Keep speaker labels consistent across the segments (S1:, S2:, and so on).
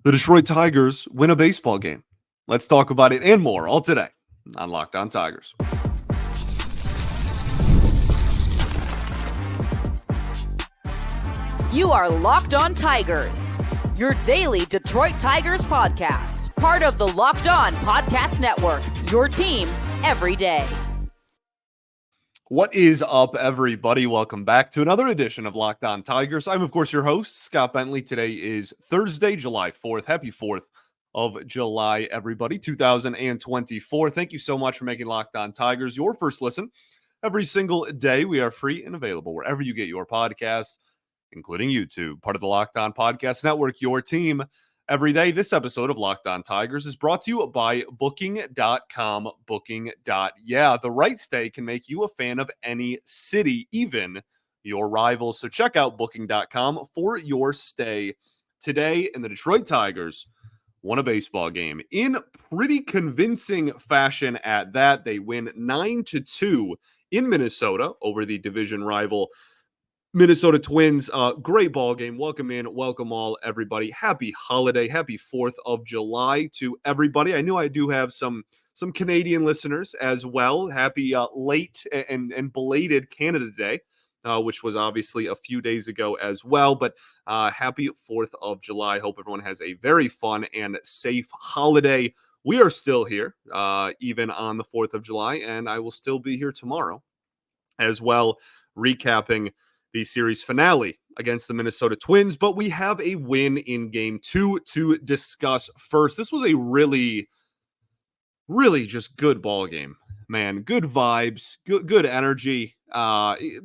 S1: The Detroit Tigers win a baseball game. Let's talk about it and more all today on Locked On Tigers.
S2: You are Locked On Tigers, your daily Detroit Tigers podcast. Part of the Locked On Podcast Network, your team every day.
S1: What is up, everybody? Welcome back to another edition of Locked On Tigers. I'm, of course, your host, Scott Bentley. Today is Thursday, July 4th. Happy 4th of July, everybody, 2024. Thank you so much for making Locked On Tigers your first listen every single day. We are free and available wherever you get your podcasts, including YouTube, part of the Locked On Podcast Network, your team every day. This episode of Locked On Tigers is brought to you by Booking.com. Yeah, the right stay can make you a fan of any city, even your rivals. So check out Booking.com for your stay today. And the Detroit Tigers won a baseball game in pretty convincing fashion at that. They win 9-2 in Minnesota over the division rival Minnesota Twins. Great ball game. Welcome in, welcome all, everybody. Happy holiday, happy 4th of July to everybody. I know I do have some Canadian listeners as well. Happy late and belated Canada Day, which was obviously a few days ago as well. But happy 4th of July. Hope everyone has a very fun and safe holiday. We are still here, even on the 4th of July, and I will still be here tomorrow as well, recapping the series finale against the Minnesota Twins. But we have a win in game 2 to discuss first. This was a really just good ball game, man. Good vibes, good energy.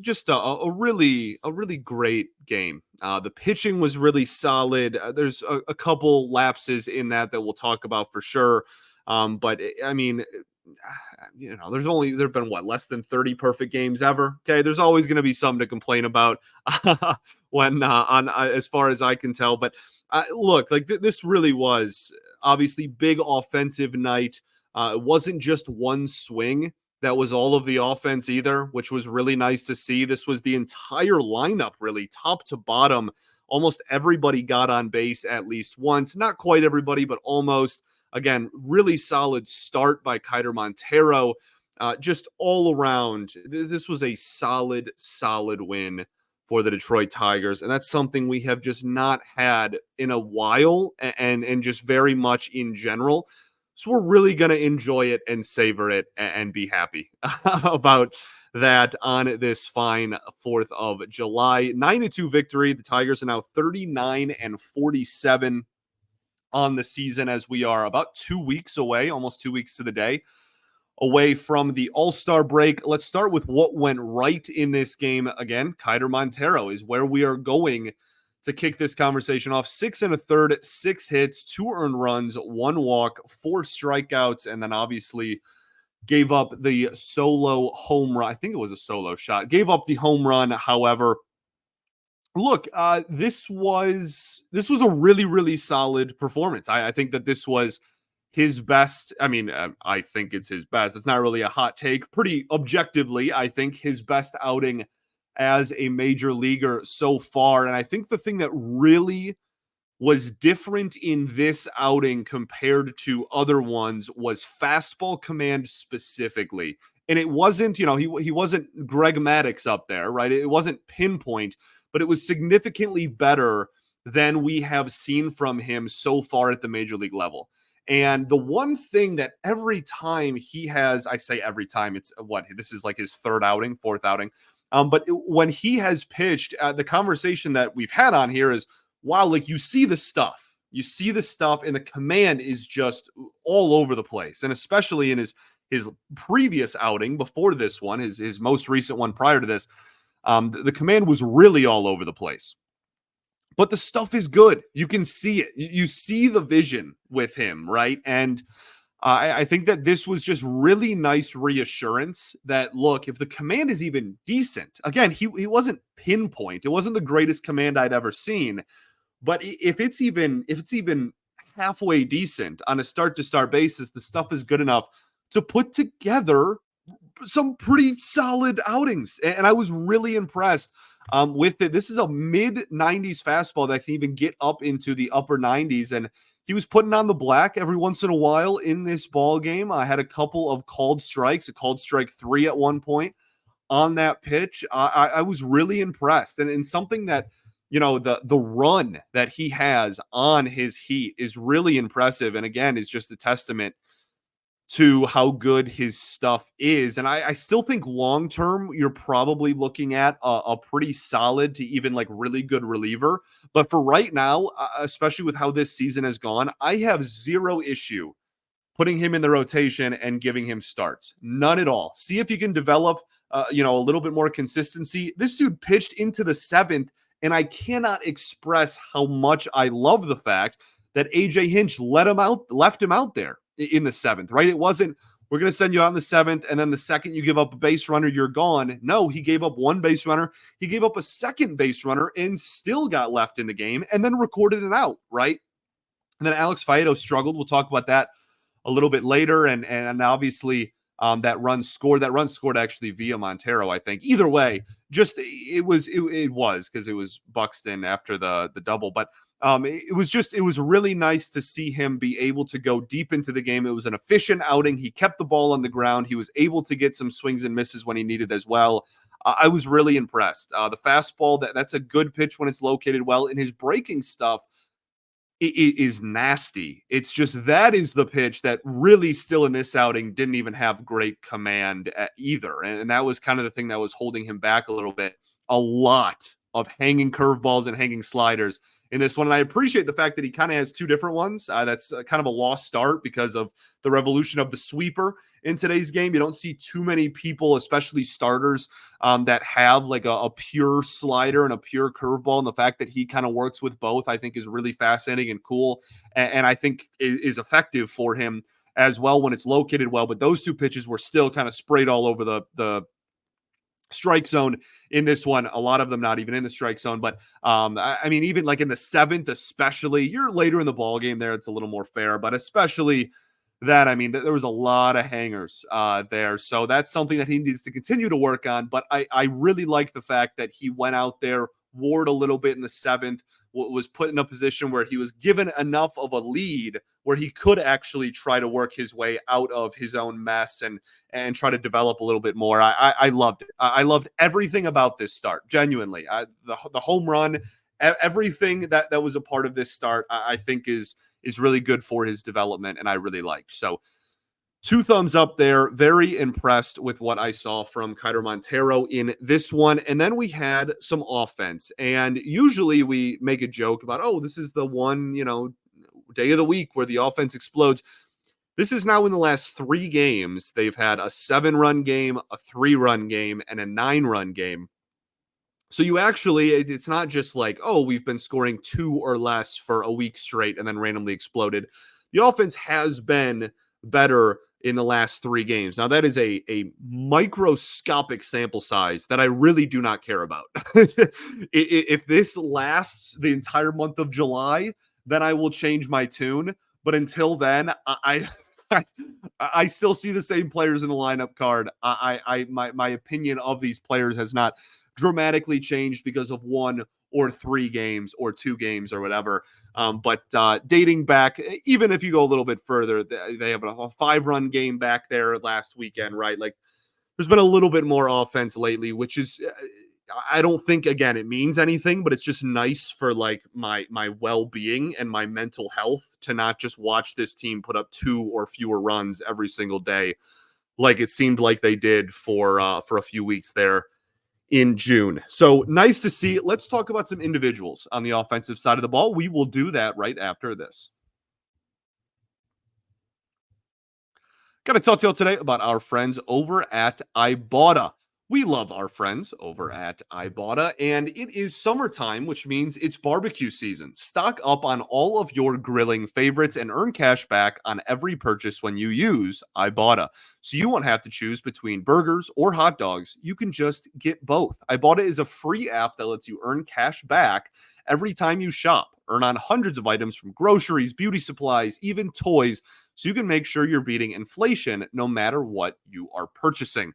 S1: Just a really great game. The pitching was really solid. There's a couple lapses in that we'll talk about for sure. But I mean, there've been less than 30 perfect games ever. Okay, there's always going to be something to complain about when as far as I can tell. But look, like this really was obviously big offensive night. It wasn't just one swing that was all of the offense either, which was really nice to see. This was the entire lineup, really, top to bottom. Almost everybody got on base at least once. Not quite everybody, but almost. Again, really solid start by Keider Montero. Just all around, this was a solid win for the Detroit Tigers. And that's something we have just not had in a while and just very much in general. So we're really going to enjoy it and savor it and be happy about that on this fine 4th of July. 9-2 victory. The Tigers are now 39-47 on the season, as we are about 2 weeks away, almost 2 weeks to the day, away from the All-Star break. Let's start with what went right in this game. Again, Keider Montero is where we are going to kick this conversation off. 6 1/3, 6 hits, 2 earned runs, 1 walk, 4 strikeouts, and then obviously gave up the solo home run. I think it was a solo shot. Gave up the home run, however. Look, this was a really solid performance. I think that this was his best. I mean, I think it's his best. It's not really a hot take. Pretty objectively, I think his best outing as a major leaguer so far. And I think the thing that really was different in this outing compared to other ones was fastball command specifically. And it wasn't, he wasn't Greg Maddux up there, right? It wasn't pinpoint, but it was significantly better than we have seen from him so far at the major league level. And the one thing that every time he has, I say every time, it's this is like his 4th outing. But when he has pitched, the conversation that we've had on here is, wow, like you see the stuff, and the command is just all over the place. And especially in his previous outing before this one, his most recent one prior to this, the command was really all over the place. But the stuff is good. You can see it. You see the vision with him, right? And I think that this was just really nice reassurance that, look, if the command is even decent, again, he wasn't pinpoint. It wasn't the greatest command I'd ever seen. But if it's even halfway decent on a start-to-start basis, the stuff is good enough to put together some pretty solid outings. And I was really impressed. with it. This is a mid-90s fastball that can even get up into the upper 90s, and he was putting on the black every once in a while in this ball game. I had a couple of called strikes, a called strike 3 at one point on that pitch. I was really impressed, and something that the run that he has on his heat is really impressive, and again is just a testament to how good his stuff is. And I still think long term, you're probably looking at a pretty solid to even like really good reliever. But for right now, especially with how this season has gone, I have zero issue putting him in the rotation and giving him starts. None at all. See if you can develop, a little bit more consistency. This dude pitched into the seventh, and I cannot express how much I love the fact that AJ Hinch left him out there in the seventh, right? It wasn't, we're going to send you out in the seventh, and then the second you give up a base runner, you're gone. No, he gave up one base runner. He gave up a second base runner and still got left in the game and then recorded an out, right? And then Alex Faedo struggled. We'll talk about that a little bit later. And obviously that run scored actually via Montero, I think. Either way, just it was because it was Buxton after the double. But it was really nice to see him be able to go deep into the game. It was an efficient outing. He kept the ball on the ground. He was able to get some swings and misses when he needed as well. I was really impressed. The fastball, that's a good pitch when it's located well. In his breaking stuff, it is nasty. It's just that is the pitch that really still in this outing didn't even have great command either. And that was kind of the thing that was holding him back a little bit. A lot of hanging curveballs and hanging sliders in this one. And I appreciate the fact that he kind of has two different ones. That's kind of a lost start because of the revolution of the sweeper in today's game. You don't see too many people, especially starters, that have like a pure slider and a pure curveball. And the fact that he kind of works with both, I think is really fascinating and cool. And I think is effective for him as well when it's located well. But those two pitches were still kind of sprayed all over the strike zone in this one. A lot of them not even in the strike zone. But I mean, even like in the seventh, especially, you're later in the ball game there, it's a little more fair. But especially that, I mean, there was a lot of hangers there. So that's something that he needs to continue to work on. But I really like the fact that he went out there, warred a little bit in the seventh, was put in a position where he was given enough of a lead where he could actually try to work his way out of his own mess and try to develop a little bit more. I loved it. I loved everything about this start, genuinely. The home run, everything that was a part of this start, I think is really good for his development, and I really liked. So 2 thumbs up there. Very impressed with what I saw from Keider Montero in this one. And then we had some offense. And usually we make a joke about, oh, this is the one, day of the week where the offense explodes. This is now in the last 3 games. They've had a 7-run game, a 3-run game, and a 9-run game. So you actually, it's not just like, oh, we've been scoring 2 or less for a week straight and then randomly exploded. The offense has been better in the last 3 games. Now, that is a microscopic sample size that I really do not care about. If this lasts the entire month of July, then I will change my tune. But until then, I still see the same players in the lineup card. My opinion of these players has not dramatically changed because of 1 or 3 games or 2 games or whatever. But dating back, even if you go a little bit further, they have a 5-run game back there last weekend, right? Like, there's been a little bit more offense lately, which is, I don't think, again, it means anything, but it's just nice for like my well-being and my mental health to not just watch this team put up 2 or fewer runs every single day, like it seemed like they did for a few weeks there in June. So nice to see. Let's talk about some individuals on the offensive side of the ball. We will do that right after this. Got to talk to you today about our friends over at Ibata. We love our friends over at Ibata, and it is summertime, which means it's barbecue season. Stock up on all of your grilling favorites and earn cash back on every purchase when you use Ibata. So you won't have to choose between burgers or hot dogs. You can just get both. Ibata is a free app that lets you earn cash back every time you shop. Earn on hundreds of items from groceries, beauty supplies, even toys, so you can make sure you're beating inflation no matter what you are purchasing.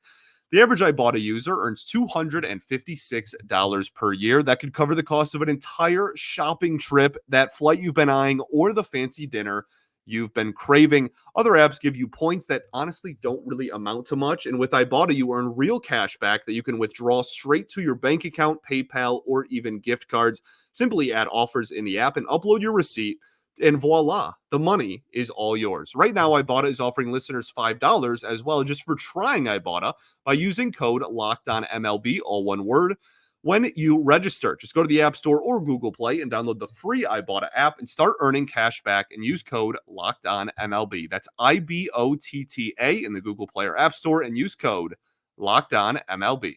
S1: The average Ibata user earns $256 per year. That could cover the cost of an entire shopping trip, that flight you've been eyeing, or the fancy dinner you've been craving. Other apps give you points that honestly don't really amount to much. And with Ibata, you earn real cash back that you can withdraw straight to your bank account, PayPal, or even gift cards. Simply add offers in the app and upload your receipt. And voila, the money is all yours. Right now, Ibata is offering listeners $5 as well just for trying Ibata by using code LOCKEDONMLB, all one word, when you register. Just go to the App Store or Google Play and download the free Ibata app and start earning cash back and use code LOCKEDONMLB. That's IBOTTA in the Google Play or App Store and use code LOCKEDONMLB.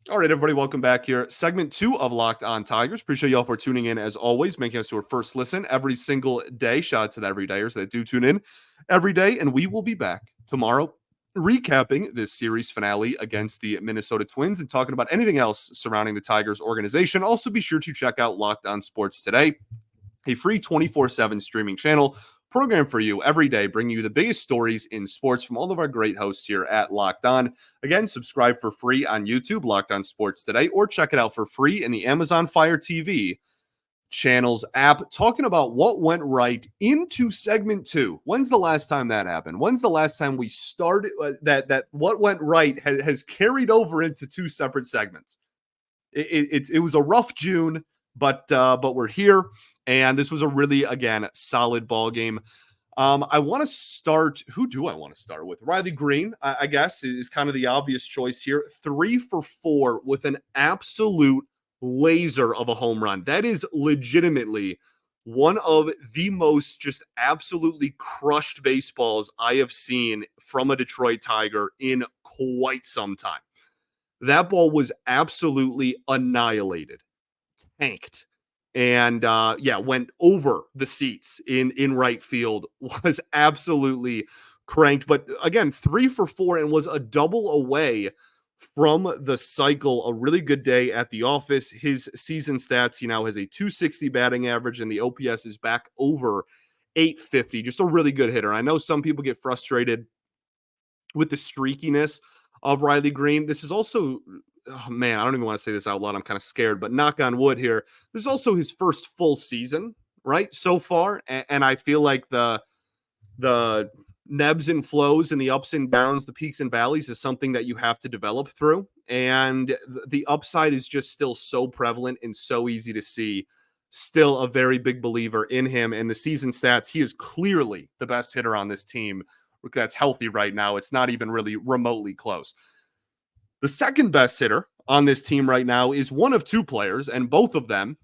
S1: All right, everybody, welcome back here. Segment 2 of Locked On Tigers. Appreciate y'all for tuning in as always, making us your first listen every single day. Shout out to the everydayers that do tune in every day, and we will be back tomorrow recapping this series finale against the Minnesota Twins and talking about anything else surrounding the Tigers organization. Also, be sure to check out Locked On Sports Today, a free 24/7 streaming channel program for you every day, bringing you the biggest stories in sports from all of our great hosts here at Locked On. Again, subscribe for free on YouTube, Locked On Sports Today, or check it out for free in the Amazon Fire TV channels app. Talking about what went right into segment 2. When's the last time that happened? When's the last time we started that what went right has carried over into 2 separate segments? It was a rough June, but we're here. And this was a really, again, solid ball game. I want to start. Who do I want to start with? Riley Greene, I guess, is kind of the obvious choice here. 3 for 4 with an absolute laser of a home run. That is legitimately one of the most just absolutely crushed baseballs I have seen from a Detroit Tiger in quite some time. That ball was absolutely annihilated, tanked. And went over the seats in right field, was absolutely cranked. But again, 3 for 4 and was a double away from the cycle. A really good day at the office. His season stats, he now has a 260 batting average, and the OPS is back over 850. Just a really good hitter. I know some people get frustrated with the streakiness of Riley Greene. This is also, oh man, I don't even want to say this out loud. I'm kind of scared, but knock on wood here. This is also his first full season, right, so far. And I feel like the nebs and flows and the ups and downs, the peaks and valleys is something that you have to develop through. And the upside is just still so prevalent and so easy to see. Still a very big believer in him. And the season stats, he is clearly the best hitter on this team that's healthy right now. It's not even really remotely close. The second best hitter on this team right now is one of 2 players, and both of them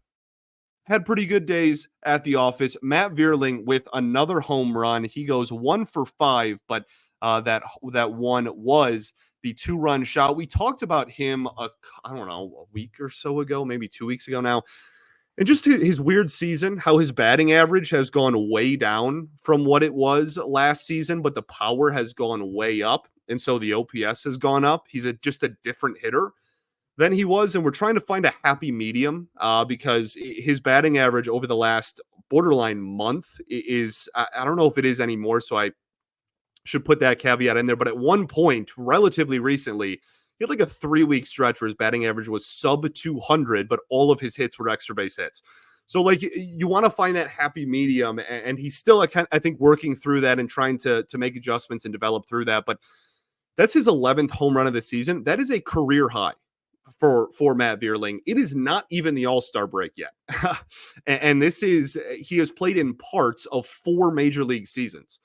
S1: had pretty good days at the office. Matt Vierling with another home run. He goes 1 for 5, but that one was the 2-run shot. We talked about him, a week or so ago, maybe 2 weeks ago now. And just his weird season, how his batting average has gone way down from what it was last season, but the power has gone way up. And so the OPS has gone up. He's just a different hitter than he was. And we're trying to find a happy medium because his batting average over the last borderline month is, I don't know if it is anymore, so I should put that caveat in there. But at one point, relatively recently, he had like a 3-week stretch where his batting average was sub 200, but all of his hits were extra base hits. So like you want to find that happy medium, and he's still, I think, working through that and trying to make adjustments and develop through that. But that's his 11th home run of the season. That is a career high for Matt Vierling. It is not even the All-Star break yet. And he has played in parts of 4 major league seasons.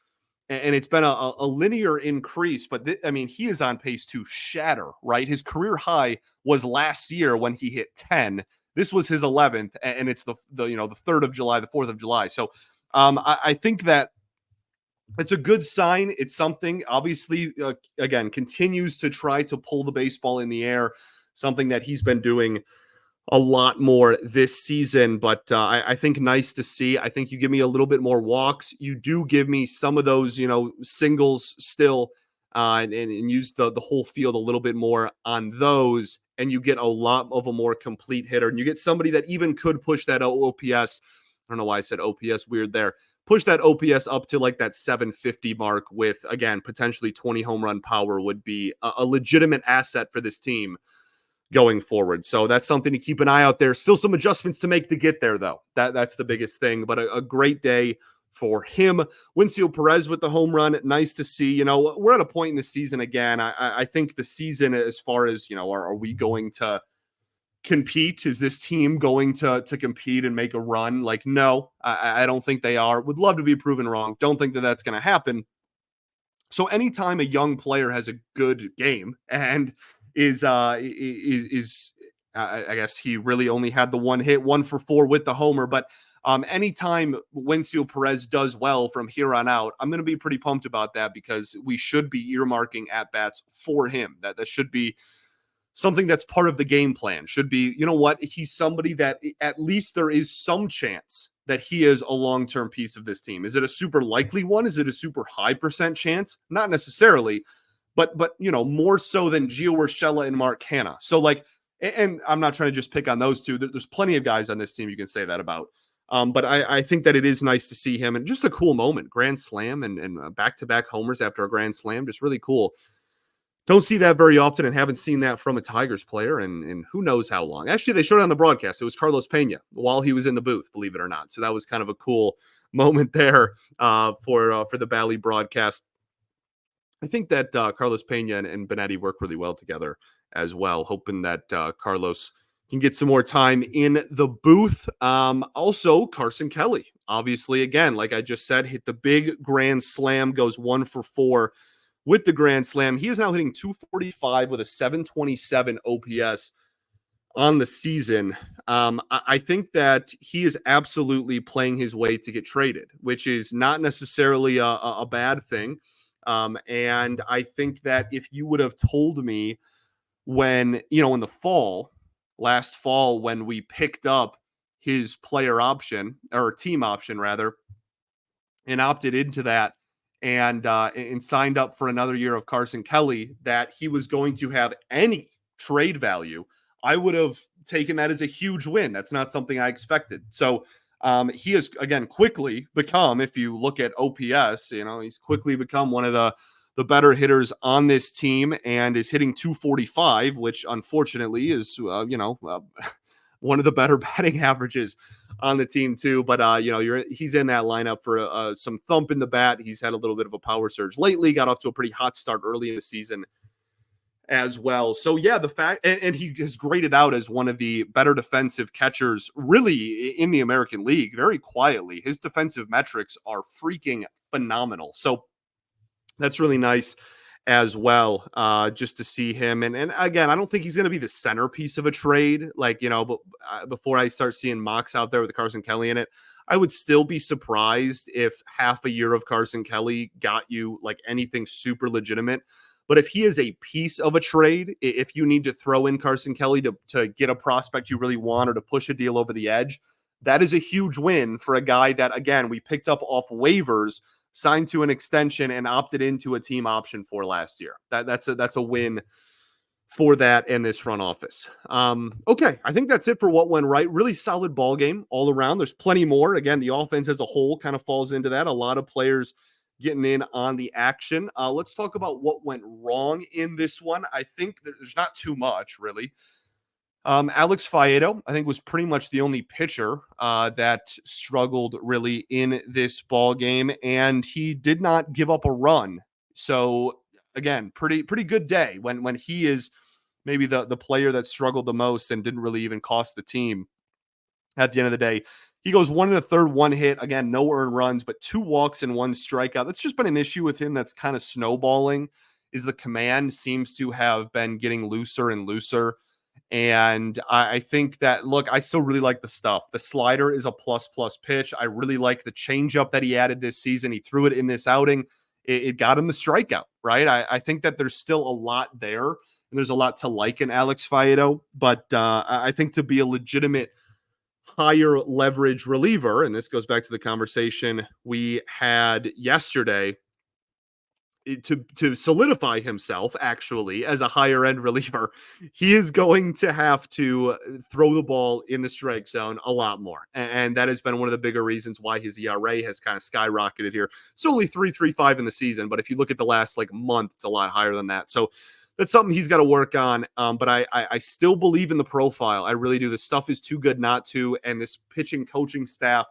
S1: And it's been a linear increase, but he is on pace to shatter, right? His career high was last year when he hit 10. This was his 11th, and it's the 3rd of July, the 4th of July. So I think that it's a good sign. It's something, obviously, again, continues to try to pull the baseball in the air, something that he's been doing a lot more this season, but I think nice to see. I think you give me a little bit more walks. You do give me some of those, singles still, and use the whole field a little bit more on those, and you get a lot of a more complete hitter, and you get somebody that even could push that OPS. I don't know why I said OPS weird there, push that OPS up to like that 750 mark with, again, potentially 20 home run power would be a legitimate asset for this team going forward. So that's something to keep an eye out there. Still some adjustments to make to get there, though. That's the biggest thing. But a great day for him. Wenceel Perez with the home run. Nice to see. You know, we're at a point in the season again. I think the season, as far as, you know, are we going to compete? Is this team going to compete and make a run? Like, no, I don't think they are. Would love to be proven wrong. Don't think that that's going to happen. So anytime a young player has a good game and is I guess he really only had the one hit, 1-for-4 with the homer, but anytime Wenceel Perez does well from here on out, I'm going to be pretty pumped about that because we should be earmarking at bats for him. That should be something that's part of the game plan. Should be, you know what, he's somebody that at least there is some chance that he is a long-term piece of this team. Is it a super likely one? Is it a super high percent chance? Not necessarily, but you know, more so than Gio Urshela and Mark Hanna. So like, and I'm not trying to just pick on those two. There's plenty of guys on this team you can say that about. But I think that it is nice to see him, and just a cool moment. Grand slam and back-to-back homers after a grand slam. Just really cool. Don't see that very often and haven't seen that from a Tigers player in who knows how long. Actually, they showed it on the broadcast. It was Carlos Pena while he was in the booth, believe it or not. So that was kind of a cool moment there for the Bally broadcast. I think that Carlos Pena and Benetti work really well together as well, hoping that Carlos can get some more time in the booth. Also, Carson Kelly, obviously, again, like I just said, hit the big grand slam, goes 1-for-4 with the grand slam. He is now hitting 245 with a 727 OPS on the season. I think that he is absolutely playing his way to get traded, which is not necessarily a bad thing. And I think that if you would have told me when, you know, in the last fall, when we picked up his player option or team option rather, and opted into that and signed up for another year of Carson Kelly, that he was going to have any trade value, I would have taken that as a huge win. That's not something I expected. So he has, again, quickly become, if you look at OPS, you know, he's quickly become one of the better hitters on this team and is hitting 245, which unfortunately is, one of the better batting averages on the team too. But, he's in that lineup for some thump in the bat. He's had a little bit of a power surge lately, got off to a pretty hot start early in the season as well. So yeah, the fact, and he has graded out as one of the better defensive catchers really in the American League, very quietly. His defensive metrics are freaking phenomenal. So that's really nice as well, just to see him. And again, I don't think he's going to be the centerpiece of a trade. Like, but before I start seeing mocks out there with Carson Kelly in it, I would still be surprised if half a year of Carson Kelly got you like anything super legitimate. But if he is a piece of a trade, if you need to throw in Carson Kelly to get a prospect you really want or to push a deal over the edge, that is a huge win for a guy that, again, we picked up off waivers, signed to an extension, and opted into a team option for last year. That's a win for that in this front office. Okay, I think that's it for what went right. Really solid ball game all around. There's plenty more. Again, the offense as a whole kind of falls into that. A lot of players getting in on the action. Let's talk about what went wrong in this one. I think there's not too much, really. Alex Faedo, I think, was pretty much the only pitcher that struggled really in this ball game, and he did not give up a run. So again, pretty good day when he is maybe the player that struggled the most and didn't really even cost the team at the end of the day. He goes 1 1/3, 1 hit. Again, no earned runs, but 2 walks and 1 strikeout. That's just been an issue with him that's kind of snowballing, is the command seems to have been getting looser and looser. And I think that, look, I still really like the stuff. The slider is a plus pitch. I really like the changeup that he added this season. He threw it in this outing. It got him the strikeout, right? I think that there's still a lot there, and there's a lot to like in Alex Faedo. But I think to be a legitimate higher leverage reliever, and this goes back to the conversation we had yesterday, to solidify himself actually as a higher end reliever, he is going to have to throw the ball in the strike zone a lot more. And that has been one of the bigger reasons why his ERA has kind of skyrocketed here. It's only 3.35 in the season, but if you look at the last like month, it's a lot higher than that. So that's something he's got to work on. But I still believe in the profile. I really do. This stuff is too good not to. And this pitching coaching staff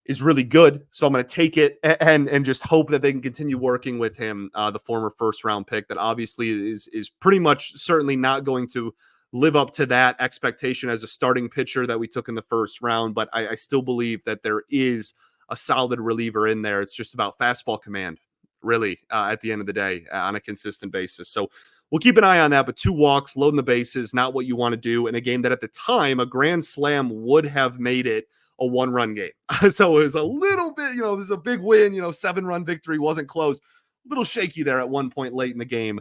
S1: is really good. So I'm going to take it and just hope that they can continue working with him, the former first round pick that obviously is pretty much certainly not going to live up to that expectation as a starting pitcher that we took in the first round. But I still believe that there is a solid reliever in there. It's just about fastball command, really, at the end of the day, on a consistent basis. So we'll keep an eye on that. But 2 walks, loading the bases, not what you want to do in a game that at the time, a grand slam would have made it a 1-run game. So it was a little bit, there's a big win, 7-run victory, wasn't close. A little shaky there at one point late in the game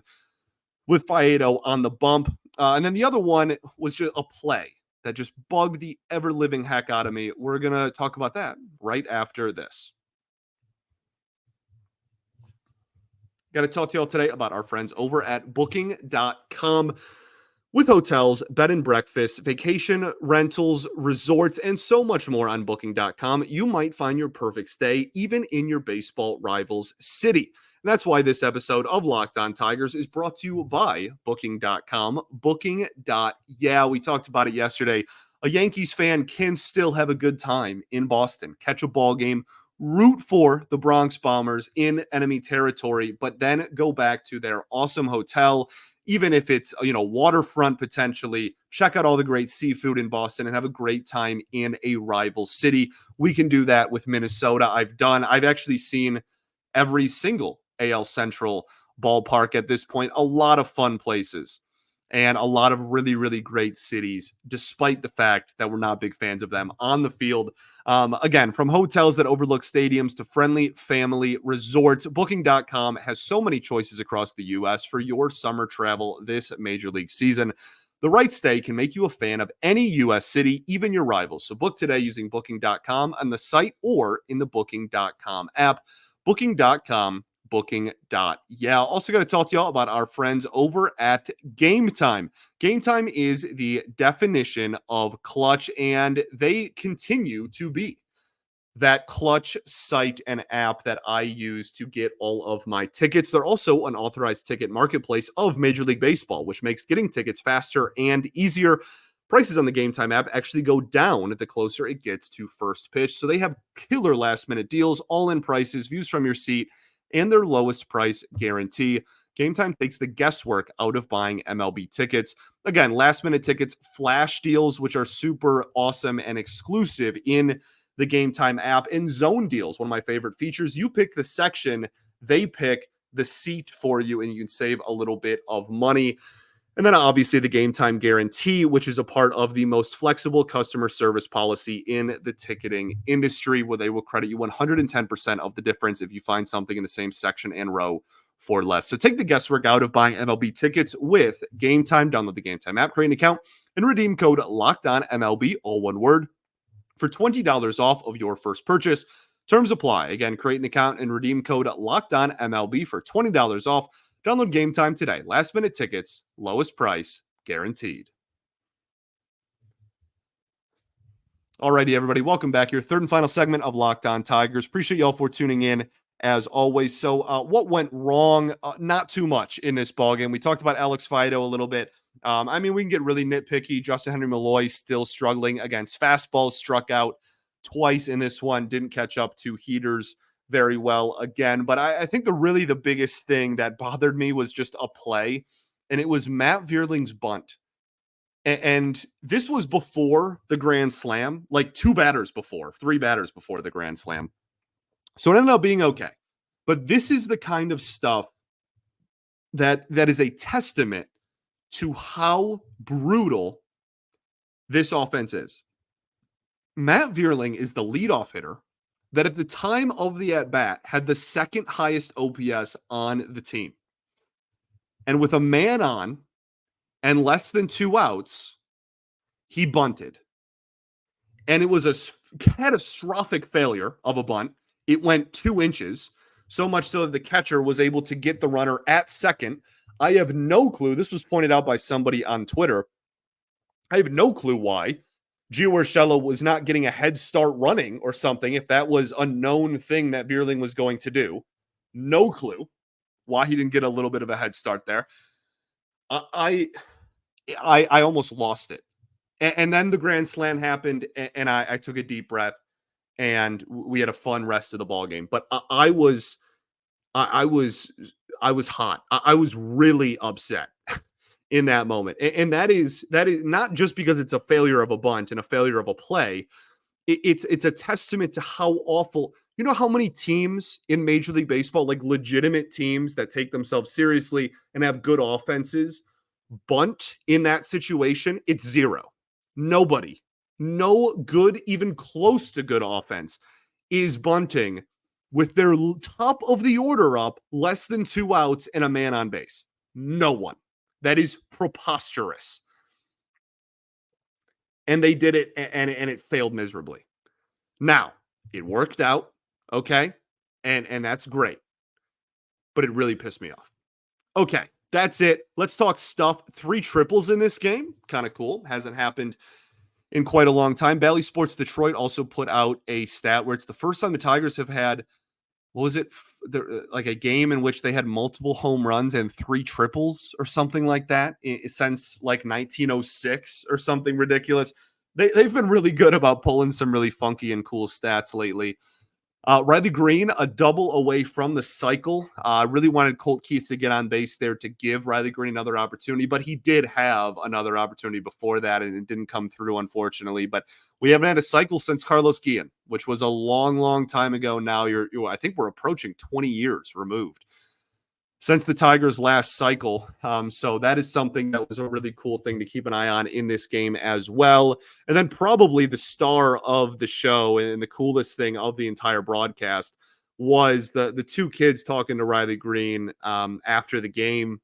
S1: with Faedo on the bump. And then the other one was just a play that just bugged the ever-living heck out of me. We're going to talk about that right after this. Got to talk to y'all today about our friends over at Booking.com. With hotels, bed and breakfast, vacation, rentals, resorts, and so much more on Booking.com, you might find your perfect stay even in your baseball rival's city. And that's why this episode of Locked On Tigers is brought to you by Booking.com. Yeah, we talked about it yesterday. A Yankees fan can still have a good time in Boston, catch a ball game, root for the Bronx Bombers in enemy territory, but then go back to their awesome hotel. Even if it's, waterfront potentially, check out all the great seafood in Boston and have a great time in a rival city. We can do that with Minnesota. I've actually seen every single AL Central ballpark at this point. A lot of fun places and a lot of really, really great cities, despite the fact that we're not big fans of them on the field. Again, from hotels that overlook stadiums to friendly family resorts, Booking.com has so many choices across the U.S. for your summer travel this Major League season. The right stay can make you a fan of any U.S. city, even your rivals. So book today using Booking.com on the site or in the Booking.com app. Booking.com. Also got to talk to y'all about our friends over at Game Time. Game Time is the definition of clutch, and they continue to be that clutch site and app that I use to get all of my tickets. They're also an authorized ticket marketplace of Major League Baseball, which makes getting tickets faster and easier. Prices on the Game Time app actually go down the closer it gets to first pitch. So they have killer last minute deals, all in prices, views from your seat, and their lowest price guarantee. Game Time takes the guesswork out of buying MLB tickets. Again, last minute tickets, flash deals, which are super awesome and exclusive in the Game Time app, and zone deals, one of my favorite features. You pick the section, they pick the seat for you, and you can save a little bit of money. And then obviously the Game Time guarantee, which is a part of the most flexible customer service policy in the ticketing industry, where they will credit you 110% of the difference if you find something in the same section and row for less. So take the guesswork out of buying MLB tickets with Game Time. Download the Game Time app, create an account, and redeem code LOCKEDONMLB, all one word, for $20 off of your first purchase. Terms apply. Again, create an account and redeem code LOCKEDONMLB for $20 off. Download Game Time today. Last minute tickets, lowest price, guaranteed. Alrighty, everybody. Welcome back here. Third and final segment of Locked On Tigers. Appreciate y'all for tuning in as always. So what went wrong? Not too much in this ballgame. We talked about Alex Faedo a little bit. We can get really nitpicky. Justin Henry Malloy still struggling against fastballs, struck out twice in this one, didn't catch up to heaters very well again. But I think the biggest thing that bothered me was just a play, and it was Matt Vierling's bunt. And this was before the grand slam, like 3 batters before the grand slam. So it ended up being okay. But this is the kind of stuff that is a testament to how brutal this offense is. Matt Vierling is the leadoff hitter that at the time of the at-bat had the second highest OPS on the team. And with a man on and less than 2 outs, he bunted. And it was a catastrophic failure of a bunt. It went 2 inches. so much so that the catcher was able to get the runner at second. I have no clue. This was pointed out by somebody on Twitter. I have no clue why Gio Urshela was not getting a head start running or something, if that was a known thing that Vierling was going to do. No clue why he didn't get a little bit of a head start there. I almost lost it. And then the grand slam happened, and I took a deep breath, and we had a fun rest of the ball game. But I was hot. I was really upset in that moment. And that is not just because it's a failure of a bunt and a failure of a play. It's a testament to how awful. You know how many teams in Major League Baseball, like legitimate teams that take themselves seriously and have good offenses, bunt in that situation? It's zero. Nobody, no good, even close to good offense is bunting with their top of the order up, less than 2 outs and a man on base. No one. That is preposterous. And they did it, and it failed miserably. Now, it worked out, okay? And that's great. But it really pissed me off. Okay, that's it. Let's talk stuff. 3 triples in this game. Kind of cool. Hasn't happened in quite a long time. Bally Sports Detroit also put out a stat where it's the first time the Tigers have had, what was it, like a game in which they had multiple home runs and 3 triples or something like that since like 1906 or something ridiculous. They've been really good about pulling some really funky and cool stats lately. Riley Greene, a double away from the cycle. Really wanted Colt Keith to get on base there to give Riley Greene another opportunity, but he did have another opportunity before that, and it didn't come through, unfortunately. But we haven't had a cycle since Carlos Guillen, which was a long, long time ago now. I think we're approaching 20 years removed since the Tigers' last cycle. So that is something that was a really cool thing to keep an eye on in this game as well. And then probably the star of the show and the coolest thing of the entire broadcast was the 2 kids talking to Riley Greene after the game,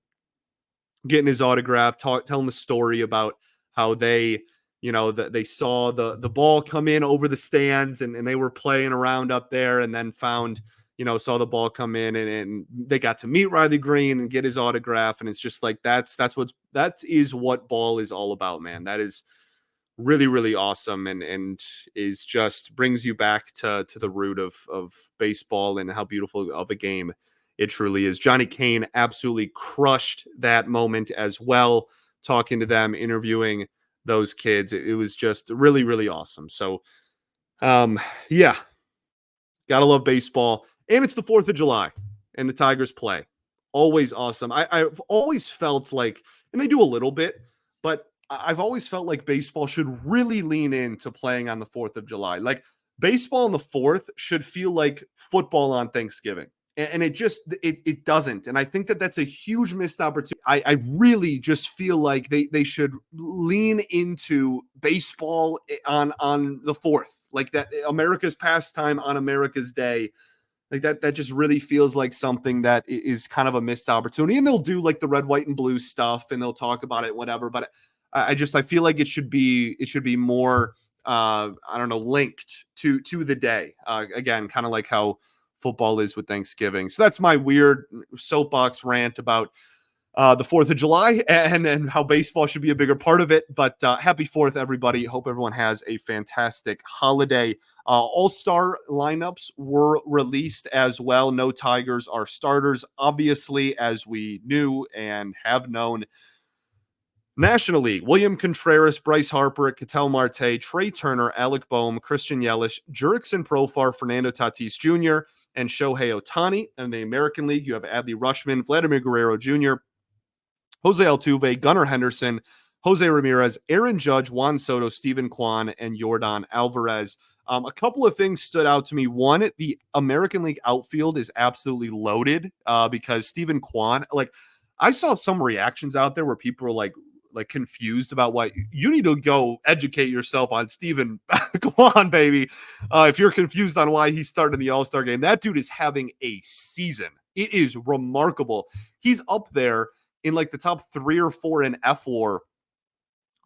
S1: getting his autograph, telling the story about how they, they saw the ball come in over the stands and they were playing around up there and then found, saw the ball come in and they got to meet Riley Greene and get his autograph. And it's just like, that is what ball is all about, man. That is really, really awesome. And is just brings you back to the root of baseball and how beautiful of a game it truly is. Johnny Kane absolutely crushed that moment as well, talking to them, interviewing those kids. It was just really, really awesome. So, yeah, gotta love baseball. And it's the 4th of July, and the Tigers play. Always awesome. I've always felt like, and they do a little bit, but I've always felt like baseball should really lean into playing on the 4th of July. Like, baseball on the 4th should feel like football on Thanksgiving. And it just, it doesn't. And I think that that's a huge missed opportunity. I really just feel like they should lean into baseball on the 4th. Like that, America's pastime on America's Day. Like that just really feels like something that is kind of a missed opportunity. And they'll do like the red, white, and blue stuff, and they'll talk about it, whatever. But I feel like it should be more, I don't know, linked to the day. Again, kind of like how football is with Thanksgiving. So that's my weird soapbox rant about the 4th of July and how baseball should be a bigger part of it. But happy 4th, everybody. Hope everyone has a fantastic holiday. All-star lineups were released as well. No Tigers are starters, obviously, as we knew and have known. National League: William Contreras, Bryce Harper, Ketel Marte, Trey Turner, Alec Boehm, Christian Yelich, Jurickson Profar, Fernando Tatis Jr., and Shohei Ohtani. And the American League, you have Adley Rutschman, Vladimir Guerrero Jr., Jose Altuve, Gunnar Henderson, Jose Ramirez, Aaron Judge, Juan Soto, Steven Kwan, and Yordan Alvarez. A couple of things stood out to me. One, the American League outfield is absolutely loaded because Steven Kwan, like, I saw some reactions out there where people were like confused about why you need to go educate yourself on Steven Kwan, baby. If you're confused on why he started in the All-Star game, that dude is having a season. It is remarkable. He's up there in like the top 3 or 4 in F4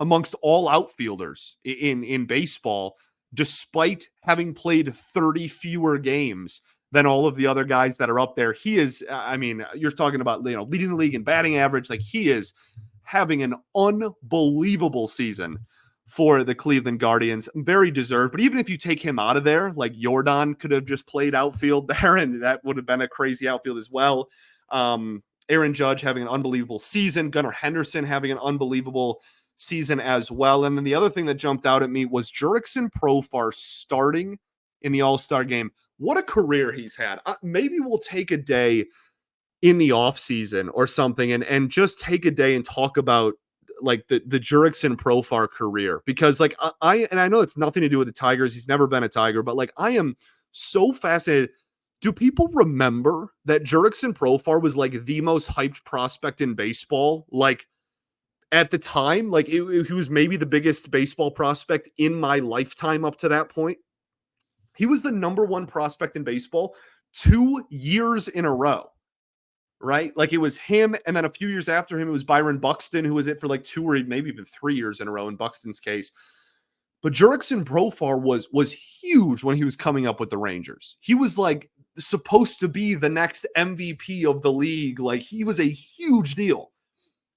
S1: amongst all outfielders in baseball, despite having played 30 fewer games than all of the other guys that are up there. He is, I mean, you're talking about, leading the league in batting average. Like, he is having an unbelievable season for the Cleveland Guardians. Very deserved. But even if you take him out of there, like, Jordan could have just played outfield there, and that would have been a crazy outfield as well. Aaron Judge having an unbelievable season. Gunnar Henderson having an unbelievable season as well. And then the other thing that jumped out at me was Jurickson Profar starting in the All-Star game. What a career he's had. Maybe we'll take a day in the off season or something and just take a day and talk about like the Jurickson Profar career, because like I know it's nothing to do with the Tigers. He's never been a Tiger, but like I am so fascinated. Do people remember that Jurickson Profar was like the most hyped prospect in baseball? Like at the time, like he was maybe the biggest baseball prospect in my lifetime up to that point. He was the number one prospect in baseball 2 years in a row, right? Like it was him, and then a few years after him, it was Byron Buxton, who was it for like 2 or maybe even 3 years in a row in Buxton's case. But Jurickson Profar was huge when he was coming up with the Rangers. He was like supposed to be the next MVP of the league. Like he was a huge deal.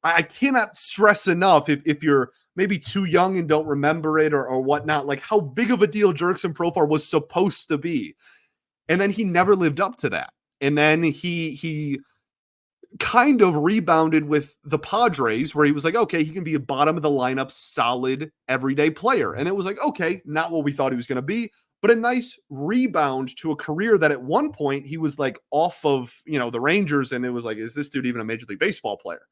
S1: I cannot stress enough, if you're maybe too young and don't remember it or whatnot, like how big of a deal Jurickson Profar was supposed to be. And then he never lived up to that. And then he kind of rebounded with the Padres, where he was like, okay, he can be a bottom of the lineup, solid everyday player. And it was like, okay, not what we thought he was going to be, but a nice rebound to a career that at one point he was like off of, the Rangers. And it was like, is this dude even a Major League Baseball player?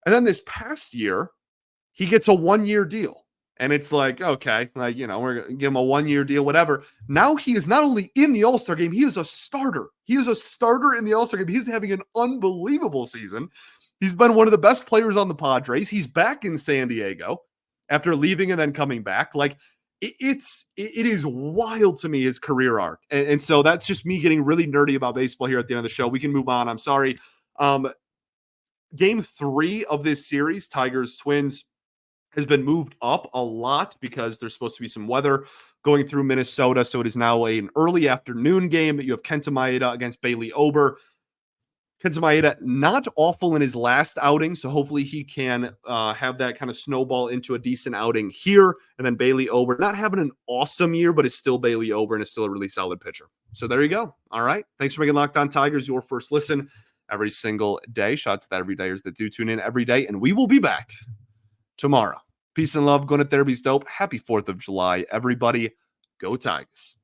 S1: And then this past year, he gets a 1-year deal. And it's like, okay, like, we're going to give him a 1-year deal, whatever. Now he is not only in the All-Star game, he is a starter. He is a starter in the All-Star game. He's having an unbelievable season. He's been one of the best players on the Padres. He's back in San Diego after leaving and then coming back. Like, it is wild to me, his career arc. And so that's just me getting really nerdy about baseball here at the end of the show. We can move on. I'm sorry. Game 3 of this series, Tigers-Twins, has been moved up a lot because there's supposed to be some weather going through Minnesota. So it is now an early afternoon game. You have Kenta Maeda against Bailey Ober. Kenta Maeda, not awful in his last outing, so hopefully he can have that kind of snowball into a decent outing here. And then Bailey Ober, not having an awesome year, but is still Bailey Ober and is still a really solid pitcher. So there you go. All right. Thanks for making Locked On Tigers your first listen every single day. Shout out to the everydayers that do tune in every day. And we will be back tomorrow. Peace and love. Going to therapy's dope. Happy 4th of July, everybody. Go Tigers.